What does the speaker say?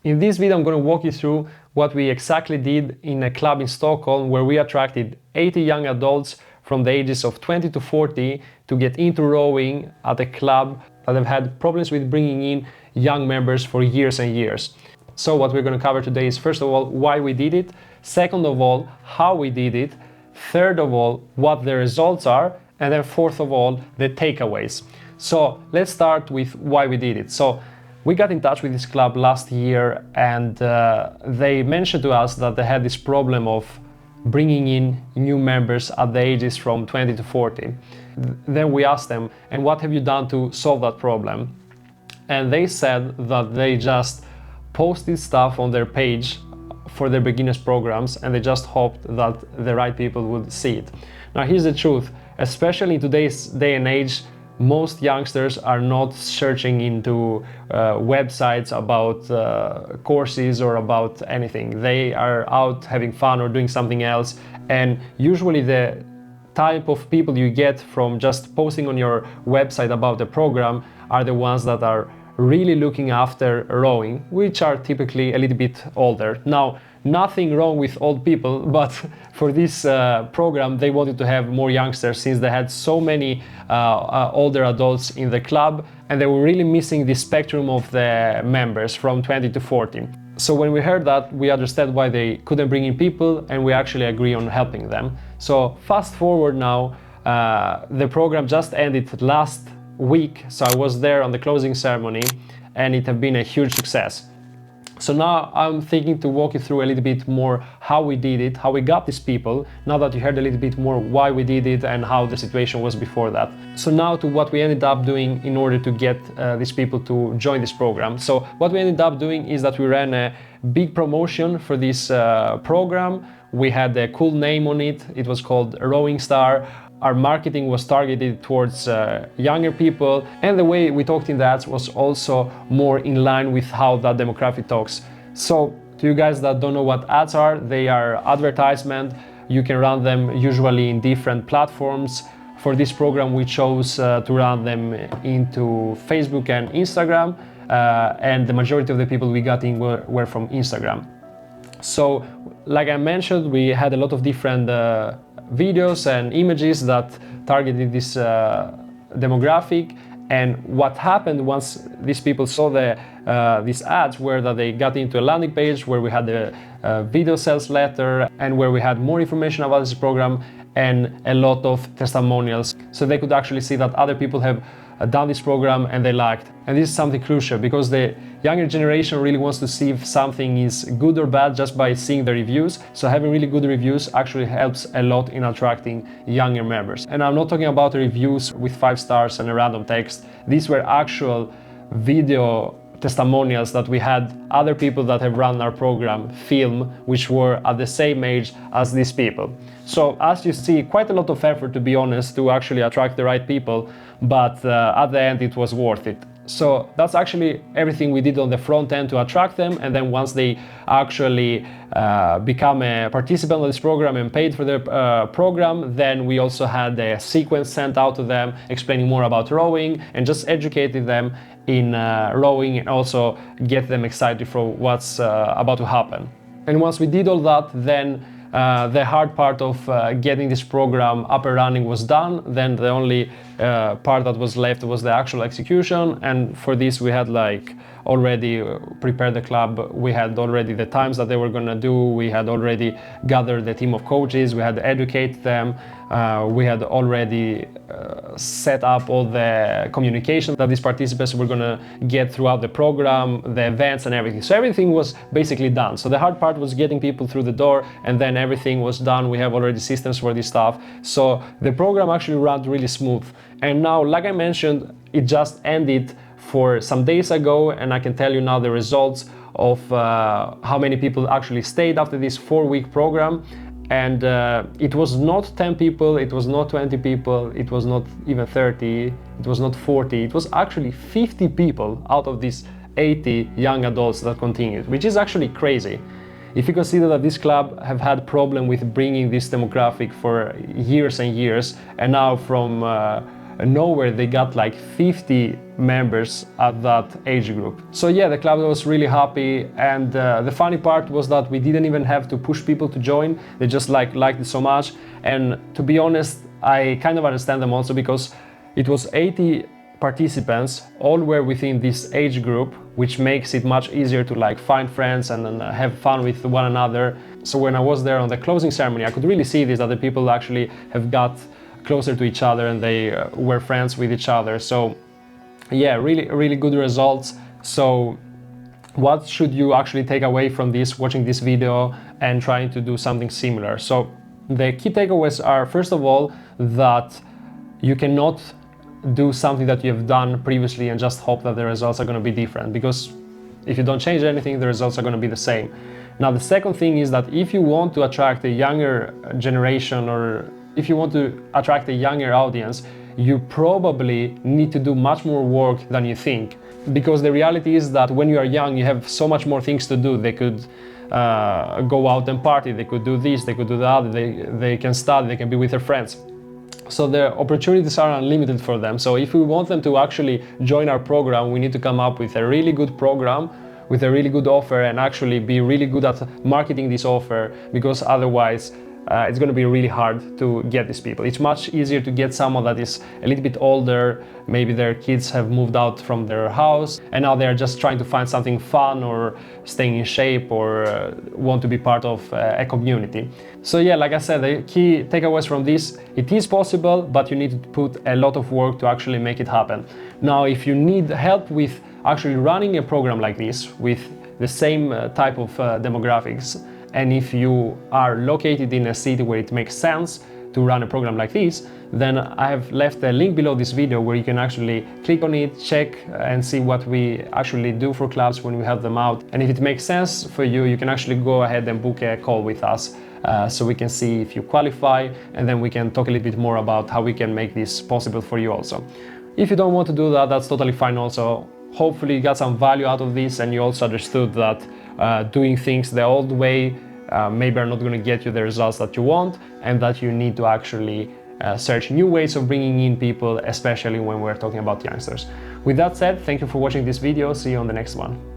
In this video, I'm going to walk you through what we exactly did in a club in Stockholm where we attracted 80 young adults from the ages of 20 to 40 to get into rowing at a club that have had problems with bringing in young members for years and years. So what we're going to cover today is, first of all, why we did it, second of all, how we did it, third of all, what the results are, and then fourth of all, the takeaways. So let's start with why we did it. So we got in touch with this club last year, and they mentioned to us that they had this problem of bringing in new members at the ages from 20 to 40. Then we asked them, and what have you done to solve that problem? And they said that they just posted stuff on their page for their beginners programs, and they just hoped that the right people would see it. Now here's the truth, especially in today's day and age, most youngsters are not searching into websites about courses or about anything. They are out having fun or doing something else, and usually the type of people you get from just posting on your website about the program are the ones that are really looking after rowing, which are typically a little bit older. Now, nothing wrong with old people, but for this program they wanted to have more youngsters since they had so many older adults in the club, and they were really missing the spectrum of the members from 20 to 40. So when we heard that, we understood why they couldn't bring in people, and we actually agree on helping them. So fast forward now, the program just ended last week, so I was there on the closing ceremony, and it has been a huge success. So now I'm thinking to walk you through a little bit more how we did it, how we got these people, now that you heard a little bit more why we did it and how the situation was before that. So now to what we ended up doing in order to get these people to join this program. So what we ended up doing is that we ran a big promotion for this program. We had a cool name on it. It was called Rowing Star. Our marketing was targeted towards younger people, and the way we talked in the ads was also more in line with how that demographic talks. So to you guys that don't know what ads are, they are advertisement. You can run them usually in different platforms. For this program we chose to run them into Facebook and Instagram, and the majority of the people we got in were from Instagram. So like I mentioned, we had a lot of different videos and images that targeted this demographic, and what happened once these people saw these ads were that they got into a landing page where we had the video sales letter and where we had more information about this program and a lot of testimonials, so they could actually see that other people have done this program and they liked. And this is something crucial because the younger generation really wants to see if something is good or bad just by seeing the reviews. So having really good reviews actually helps a lot in attracting younger members. And I'm not talking about reviews with 5 stars and a random text. These were actual video testimonials that we had other people that have run our program film, which were at the same age as these people. So as you see, quite a lot of effort, to be honest, to actually attract the right people, but at the end it was worth it. So that's actually everything we did on the front end to attract them, and then once they actually become a participant of this program and paid for their program, then we also had a sequence sent out to them explaining more about rowing and just educating them in rowing, and also get them excited for what's about to happen. And once we did all that, then the hard part of getting this program up and running was done. Then the only part that was left was the actual execution, and for this we had already prepared the club. We had already the times that they were going to do. We had already gathered the team of coaches. We had educated them. We had already set up all the communication that these participants were going to get throughout the program, the events and everything. So everything was basically done. So the hard part was getting people through the door, and then everything was done. We have already systems for this stuff. So the program actually ran really smooth. And now, like I mentioned, it just ended for some days ago, and I can tell you now the results of how many people actually stayed after this 4-week program. And it was not 10 people, it was not 20 people, it was not even 30, it was not 40, it was actually 50 people out of these 80 young adults that continued, which is actually crazy. If you consider that this club have had problem with bringing this demographic for years and years, and now from nowhere they got like 50 members at that age group. So yeah, the club was really happy, and the funny part was that we didn't even have to push people to join. They just liked it so much. And to be honest, I kind of understand them also, because it was 80 participants, all were within this age group, which makes it much easier to like find friends and have fun with one another. So when I was there on the closing ceremony, I could really see this, that the people actually have got closer to each other and they were friends with each other. So yeah, really good results. So what should you actually take away from this, watching this video and trying to do something similar? So the key takeaways are, first of all, that you cannot do something that you have done previously and just hope that the results are going to be different, because if you don't change anything, the results are going to be the same. Now, the second thing is that if you want to attract a younger generation, or if you want to attract a younger audience, you probably need to do much more work than you think. Because the reality is that when you are young, you have so much more things to do. They could go out and party, they could do this, they could do that, they can study, they can be with their friends. So the opportunities are unlimited for them. So if we want them to actually join our program, we need to come up with a really good program, with a really good offer, and actually be really good at marketing this offer, because otherwise it's going to be really hard to get these people. It's much easier to get someone that is a little bit older, maybe their kids have moved out from their house and now they're just trying to find something fun or staying in shape, or want to be part of a community. So yeah, like I said, the key takeaways from this: it is possible, but you need to put a lot of work to actually make it happen. Now, if you need help with actually running a program like this with the same type of demographics, and if you are located in a city where it makes sense to run a program like this, then I have left a link below this video where you can actually click on it, check and see what we actually do for clubs when we have them out. And if it makes sense for you, you can actually go ahead and book a call with us so we can see if you qualify, and then we can talk a little bit more about how we can make this possible for you also. If you don't want to do that, that's totally fine also. Hopefully you got some value out of this, and you also understood that doing things the old way maybe are not going to get you the results that you want, and that you need to actually search new ways of bringing in people, especially when we're talking about youngsters. With that said, thank you for watching this video. See you on the next one.